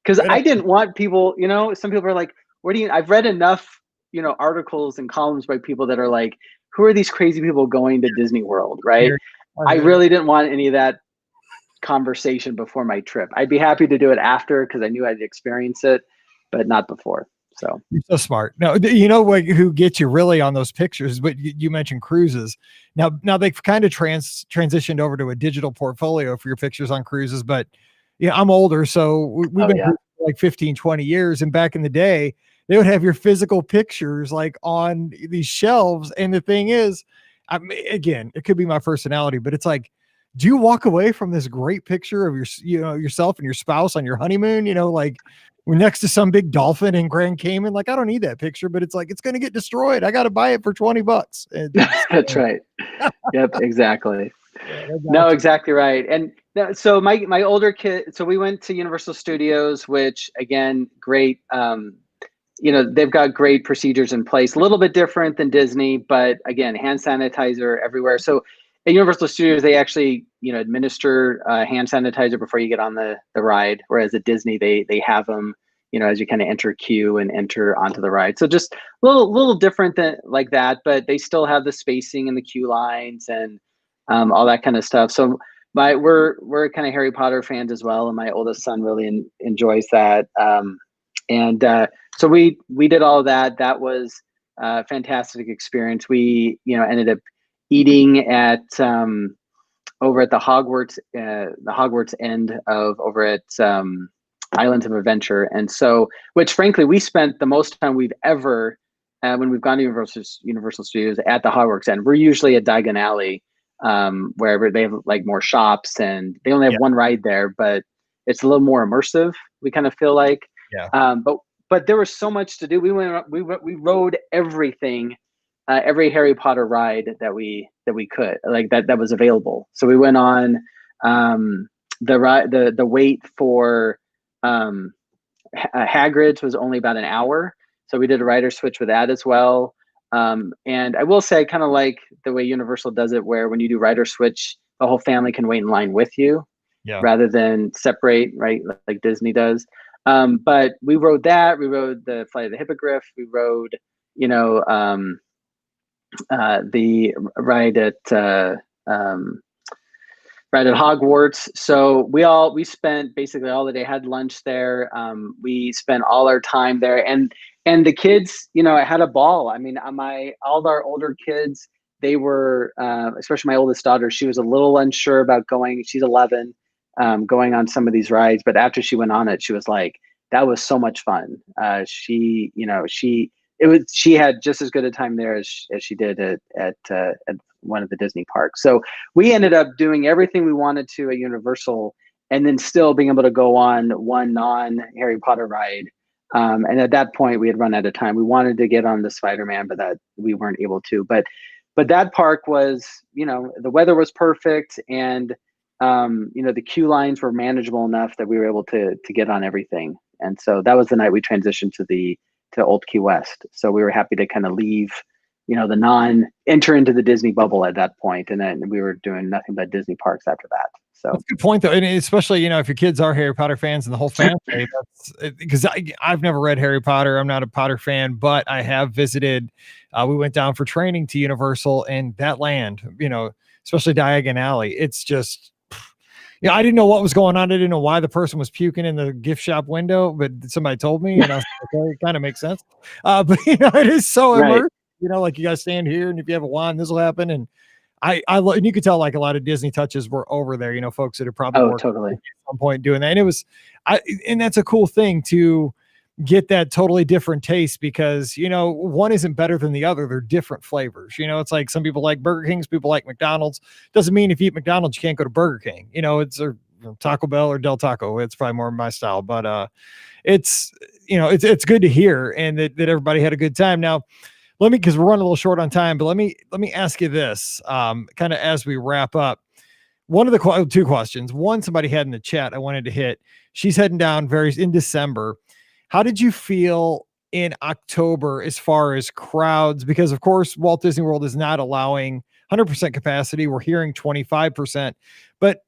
because I didn't want people. Some people are like, "Where do you?" I've read enough, articles and columns by people that are like, "Who are these crazy people going to Disney World?" Right. I really didn't want any of that conversation before my trip. I'd be happy to do it after because I knew I'd experience it, but not before. So you're so smart. No, who gets you really on those pictures? But you mentioned cruises. Now they've kind of transitioned over to a digital portfolio for your pictures on cruises. But I'm older, so we've been for like 15, 20 years. And back in the day, they would have your physical pictures like on these shelves. And the thing is, again, it could be my personality, but it's like, do you walk away from this great picture of yourself and your spouse on your honeymoon? Like we're next to some big dolphin in Grand Cayman. Like I don't need that picture, but it's like it's going to get destroyed. I got to buy it for $20. That's right. Yep, exactly. No, exactly right. And so my older kid. So we went to Universal Studios, which again, great. They've got great procedures in place. A little bit different than Disney, but again, hand sanitizer everywhere. So at Universal Studios, they actually, administer hand sanitizer before you get on the ride. Whereas at Disney, they have them, as you kind of enter queue and enter onto the ride. So just a little different than like that, but they still have the spacing and the queue lines and all that kind of stuff. So we're kind of Harry Potter fans as well, and my oldest son really enjoys that. So we did all of that. That was a fantastic experience. We ended up eating at over at the Hogwarts end of over at Islands of Adventure. And so, which frankly, we spent the most time we've ever, when we've gone to Universal Studios, at the Hogwarts end. We're usually at Diagon Alley, wherever they have like more shops, and they only have Yeah. one ride there, but it's a little more immersive. We kind of feel like, Yeah. But there was so much to do. We rode everything, every Harry Potter ride that we could, like that was available. So we went on the ride. The wait for Hagrid's was only about an hour, so we did a rider switch with that as well. And I will say, I kind of like the way Universal does it, where when you do rider switch, the whole family can wait in line with you Yeah. rather than separate, right? Like Disney does. But we rode that. We rode the Flight of the Hippogriff. We rode, the ride at Hogwarts. So we spent basically all the day, had lunch there. We spent all our time there, and the kids, had a ball. I mean, all of our older kids, they were, especially my oldest daughter, she was a little unsure about going. She's 11, going on some of these rides, but after she went on it, she was like, "That was so much fun." She had just as good a time there as she did at one of the Disney parks. So we ended up doing everything we wanted to at Universal, and then still being able to go on one non Harry Potter ride. And at that point, we had run out of time. We wanted to get on the Spider-Man, but that we weren't able to. But that park was, the weather was perfect, and the queue lines were manageable enough that we were able to get on everything. And so that was the night we transitioned to Old Key West. So we were happy to kind of leave, enter into the Disney bubble at that point, and then we were doing nothing but Disney parks after that. So That's a good point, though, and especially if your kids are Harry Potter fans and the whole family. That's because I've never read Harry Potter. I'm not a Potter fan, but I have visited. We went down for training to Universal, and that land, especially Diagon Alley. It's just, I didn't know what was going on. I didn't know why the person was puking in the gift shop window, but somebody told me, and I was like, okay, it kind of makes sense. But it is so right. immersive. Like you guys stand here, and if you have a wand, this will happen, and and you could tell like a lot of Disney touches were over there, folks that are probably worked Totally. at some point doing that. And and that's a cool thing to get that totally different taste because, one isn't better than the other. They're different flavors. It's like some people like Burger King, some people like McDonald's. Doesn't mean if you eat McDonald's, you can't go to Burger King. It's Taco Bell or Del Taco. It's probably more my style, but it's good to hear and that everybody had a good time. Now, because we're running a little short on time, but let me ask you this, kind of as we wrap up. One of the two questions. One, somebody had in the chat I wanted to hit. She's heading down in December. How did you feel in October as far as crowds? Because of course, Walt Disney World is not allowing 100% capacity. We're hearing 25%, but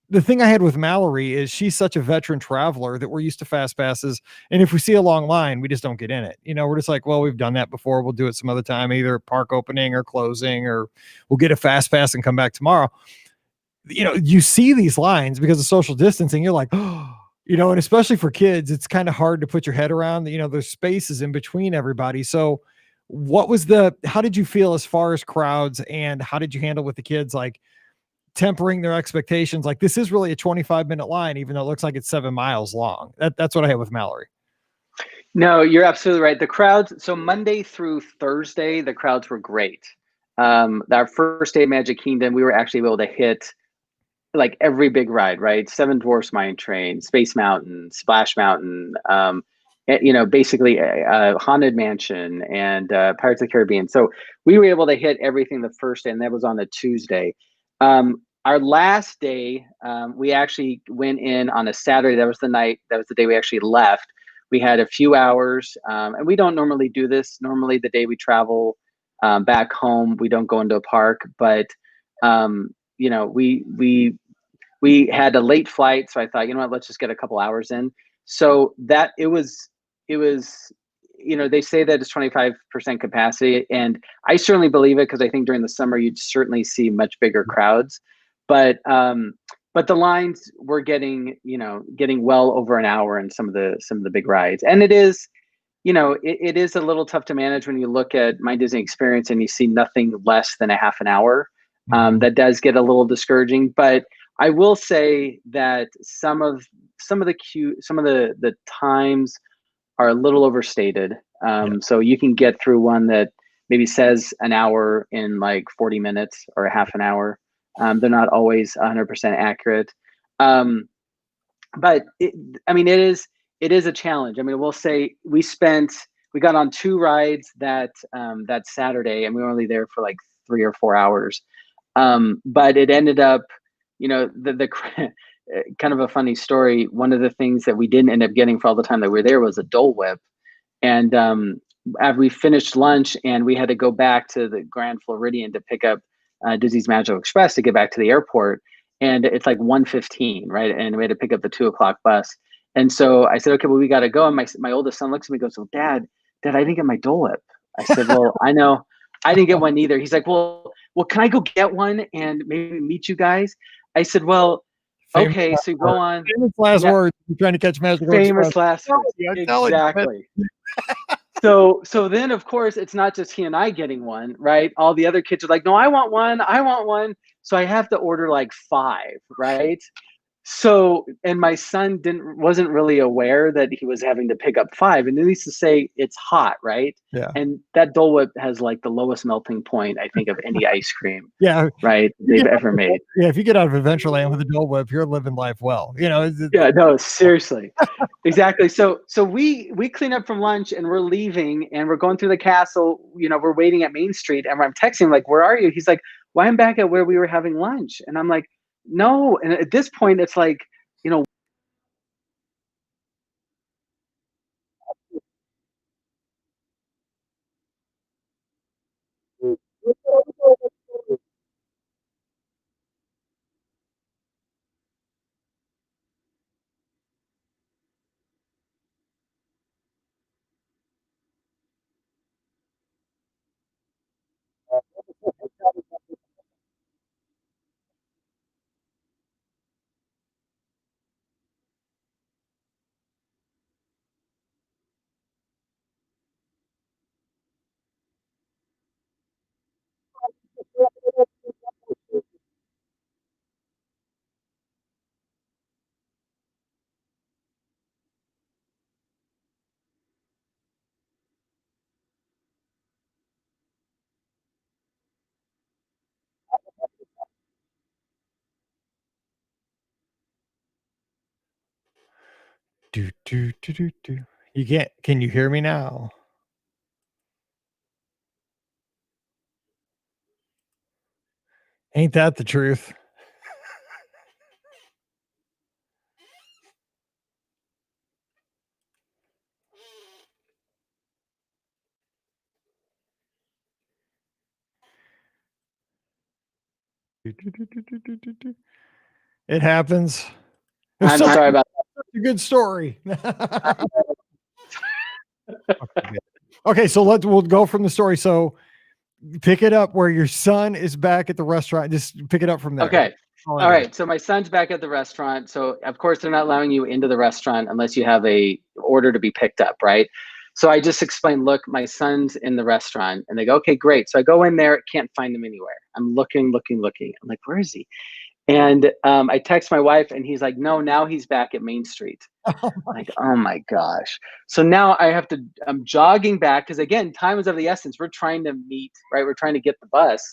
the thing I had with Mallory is she's such a veteran traveler that we're used to fast passes. And if we see a long line, we just don't get in it. We're just like, well, we've done that before. We'll do it some other time, either park opening or closing, or we'll get a fast pass and come back tomorrow. You see these lines because of social distancing. You're like, oh, and especially for kids, it's kind of hard to put your head around, there's spaces in between everybody. So how did you feel as far as crowds, and how did you handle with the kids? Like, tempering their expectations, like this is really a 25-minute line, even though it looks like it's 7 miles long. That's what I had with Mallory. No, you're absolutely right. The crowds, so Monday through Thursday, the crowds were great. Our first day of Magic Kingdom, we were actually able to hit like every big ride, right? Seven Dwarfs Mine Train, Space Mountain, Splash Mountain, basically Haunted Mansion and Pirates of the Caribbean. So we were able to hit everything the first day, and that was on a Tuesday. Our last day, we actually went in on a Saturday. That was the day we actually left. We had a few hours, and we don't normally do this. Normally, the day we travel back home, we don't go into a park. But we had a late flight, so I thought, let's just get a couple hours in. So that it was. They say that it's 25% capacity, and I certainly believe it because I think during the summer you'd certainly see much bigger crowds. But the lines were getting well over an hour in some of the big rides, and it is it is a little tough to manage when you look at My Disney Experience and you see nothing less than a half an hour. That does get a little discouraging, but I will say that some of the times are a little overstated. Yeah. So you can get through one that maybe says an hour in like 40 minutes or a half an hour. They're not always 100% accurate. Um, but I mean, it is a challenge. I mean, we'll say we got on two rides that Saturday, and we were only there for like 3 or 4 hours. But it ended up, the kind of a funny story. One of the things that we didn't end up getting for all the time that we were there was a Dole Whip. And after we finished lunch and we had to go back to the Grand Floridian to pick up Disney's Magical Express to get back to the airport. And it's like 1:15, right? And we had to pick up the 2 o'clock bus. And so I said, okay, well, we got to go. And my oldest son looks at me and goes, well, Dad, I didn't get my Dole Whip. I said, well, I know. I didn't get one either. He's like, well, can I go get one and maybe meet you guys? I said, well, Famous okay. last So you go words. on. Famous last Yeah, words. You're trying to catch Magical Express. famous last words. I'm telling you, man. Exactly. So then of course it's not just he and I getting one, right? All the other kids are like, no, I want one, I want one. So I have to order like five, right? So, and my son wasn't really aware that he was having to pick up five. And needless to say, it's hot, right? Yeah. And that Dole Whip has like the lowest melting point, I think, of any ice cream, Yeah. right? They've ever made. Yeah. If you get out of Adventureland with a Dole Whip, you're living life well. Yeah, no, seriously. Exactly. So we clean up from lunch and we're leaving and we're going through the castle. We're waiting at Main Street and I'm texting him like, where are you? He's like, well, I'm back at where we were having lunch. And I'm like, no. And at this point, it's like, you know, Do, do, do, do, do. Can you hear me now? Ain't that the truth? Do, do, do, do, do, do, do, do. It happens. It was I'm such sorry about a good story. Okay, so we'll go from the story. So pick it up where your son is back at the restaurant. Just pick it up from there. Okay. All All right. So my son's back at the restaurant. So of course they're not allowing you into the restaurant unless you have a order to be picked up, right? So I just explained, look, my son's in the restaurant, and they go, okay, great. So I go in there, can't find him anywhere. I'm looking, looking, looking. I'm like, where is he? And I text my wife, and he's like, no, now he's back at Main Street. Oh my Like, oh my gosh. So now I'm jogging back because again, time is of the essence. We're trying to meet, right? We're trying to get the bus.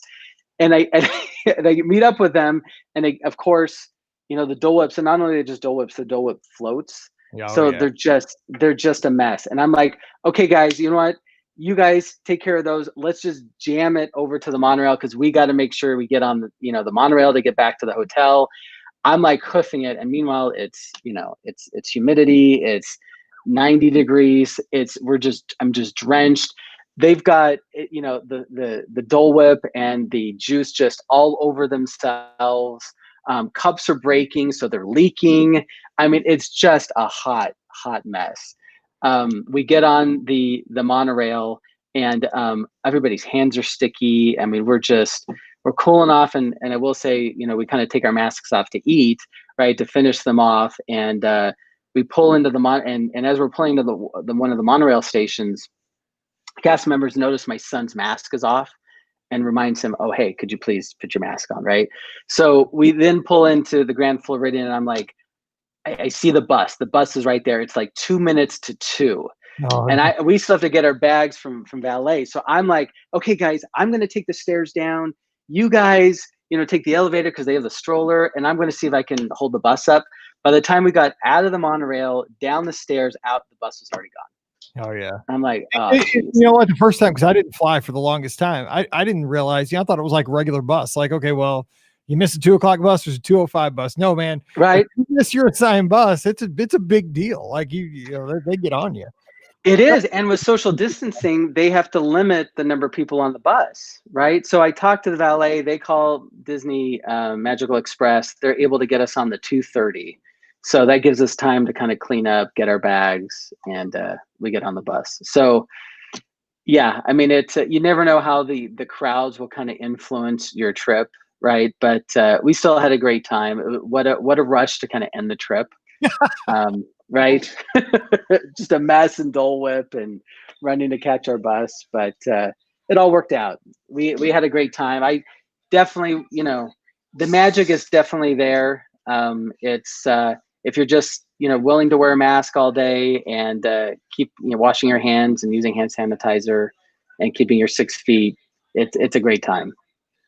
And and I meet up with them, and of course, the Dole Whips, and not only are they just Dole Whips, the Dole Whip floats. Oh, So yeah. they're just a mess. And I'm like, okay, guys, you know what? You guys take care of those. Let's just jam it over to the monorail because we got to make sure we get on the monorail to get back to the hotel. I'm like hoofing it, and meanwhile, it's humidity, it's 90 degrees, I'm just drenched. They've got the Dole Whip and the juice just all over themselves. Cups are breaking, so they're leaking. I mean, it's just a hot, hot mess. We get on the monorail, and everybody's hands are sticky. I mean, we're cooling off, and I will say, we kind of take our masks off to eat, right, to finish them off, and we pull into and as we're pulling to the one of the monorail stations, cast members notice my son's mask is off, and reminds him, oh, hey, could you please put your mask on, right? So we then pull into the Grand Floridian, and I'm like, I see the bus. The bus is right there. It's like 2 minutes to 2. Oh, And we still have to get our bags from valet. So I'm like, okay, guys, I'm going to take the stairs down. You guys, take the elevator because they have the stroller, and I'm going to see if I can hold the bus up. By the time we got out of the monorail, down the stairs, out, the bus was already gone. oh yeah. I'm like, oh, You know what? The first time, because I didn't fly for the longest time, I didn't realize. I thought it was like regular bus. Like, okay, well, you missed a 2:00 bus. There's a 2:05 bus. No, man. right. If you miss your assigned bus, it's a big deal. Like they get on you. It is. And with social distancing, they have to limit the number of people on the bus, right? So I talked to the valet. They call Disney Magical Express. They're able to get us on the 2:30. So that gives us time to kind of clean up, get our bags, and we get on the bus. So yeah, I mean, it's you never know how the crowds will kind of influence your trip, right? But we still had a great time. What a rush to kind of end the trip. Right? Just a mess and Dole Whip and running to catch our bus, but it all worked out. We had a great time. I definitely, the magic is definitely there. It's if you're just willing to wear a mask all day and keep washing your hands and using hand sanitizer and keeping your 6 feet, it's a great time.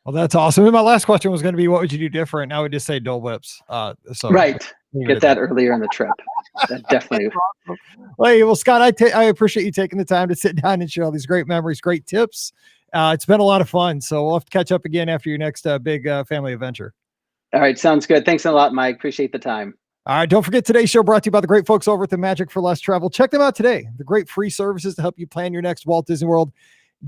Well, that's awesome. And my last question was going to be, what would you do different? I would just say Dole Whips. So right. Get that earlier in the trip. That definitely. Well, Scott, I appreciate you taking the time to sit down and share all these great memories, great tips. It's been a lot of fun. So we'll have to catch up again after your next big family adventure. All right. Sounds good. Thanks a lot, Mike. Appreciate the time. All right. Don't forget, today's show brought to you by the great folks over at the Magic for Less Travel. Check them out today. The great free services to help you plan your next Walt Disney World,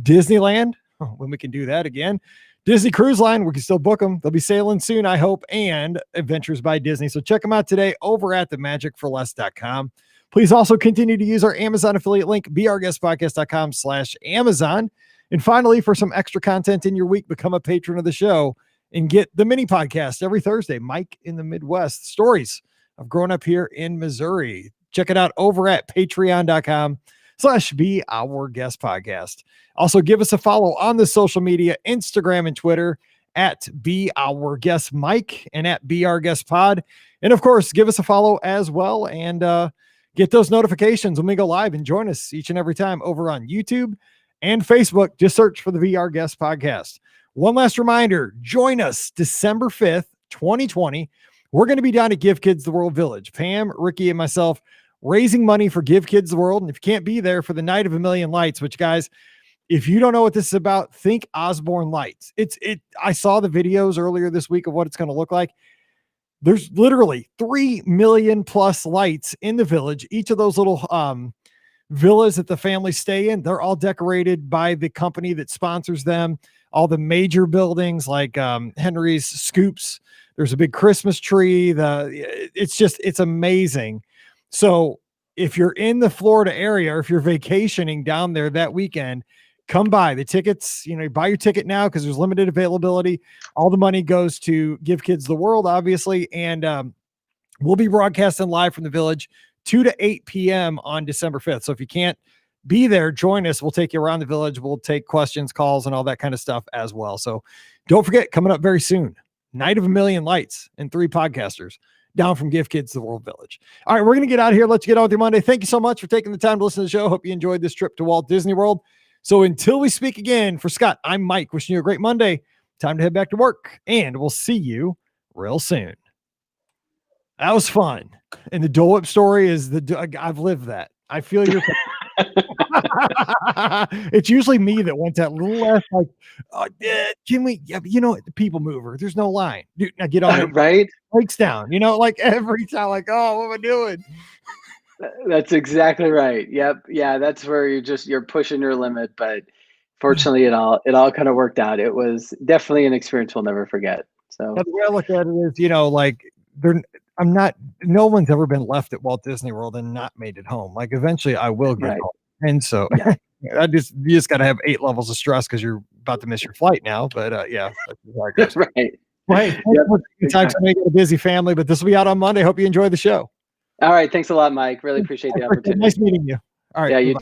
Disneyland, when we can do that again. Disney Cruise Line, we can still book them. They'll be sailing soon, I hope, and Adventures by Disney. So check them out today over at themagicforless.com. Please also continue to use our Amazon affiliate link, beourguestpodcast.com/Amazon. And finally, for some extra content in your week, become a patron of the show and get the mini podcast every Thursday, Mike in the Midwest, stories of growing up here in Missouri. Check it out over at patreon.com/Be Our Guest Podcast. Also, give us a follow on the social media, Instagram and Twitter at Be Our Guest Mike and at Be Our Guest Pod. And of course, give us a follow as well and get those notifications when we go live and join us each and every time over on YouTube and Facebook. Just search for the Be Our Guest Podcast. One last reminder, join us December 5th, 2020. We're going to be down at Give Kids the World Village. Pam, Ricky, and myself raising money for Give Kids the World. And if you can't be there for the Night of a Million Lights, which, guys, if you don't know what this is about, think Osborne Lights. I saw the videos earlier this week of what it's going to look like. There's literally 3 million plus lights in the village. Each of those little villas that the families stay in, they're all decorated by the company that sponsors them. All the major buildings like Henry's Scoops. There's a big Christmas tree. It's amazing. So if you're in the Florida area or if you're vacationing down there that weekend, come by. The tickets, buy your ticket now because there's limited availability. All the money goes to Give Kids the World, obviously. And we'll be broadcasting live from the village 2 to 8 p.m. on December 5th. So if you can't be there, join us. We'll take you around the village. We'll take questions, calls, and all that kind of stuff as well. So don't forget, coming up very soon, Night of a Million Lights and 3 podcasters down from Give Kids the World Village. All right, we're going to get out of here. Let's get on with your Monday. Thank you so much for taking the time to listen to the show. Hope you enjoyed this trip to Walt Disney World. So until we speak again, for Scott, I'm Mike, wishing you a great Monday. Time to head back to work, and we'll see you real soon. That was fun. And the Dole Whip story is I've lived that. I feel your it's usually me that wants that little less like, can we, the people mover. There's no line. Dude, now get on it. Right? Breaks down, like every time, like, oh, what am I doing? That's exactly right. Yep. Yeah. That's where you're pushing your limit, but fortunately it all kind of worked out. It was definitely an experience we'll never forget. So the way I look at it is, no one's ever been left at Walt Disney World and not made it home. Like eventually I will get home. And so you just got to have 8 levels of stress because you're about to miss your flight now. But yeah, that's right. Right. Yep. Sometimes I make it a busy family, but this will be out on Monday. Hope you enjoy the show. All right. Thanks a lot, Mike. Really appreciate the opportunity. Nice meeting you. All right. Yeah, you too.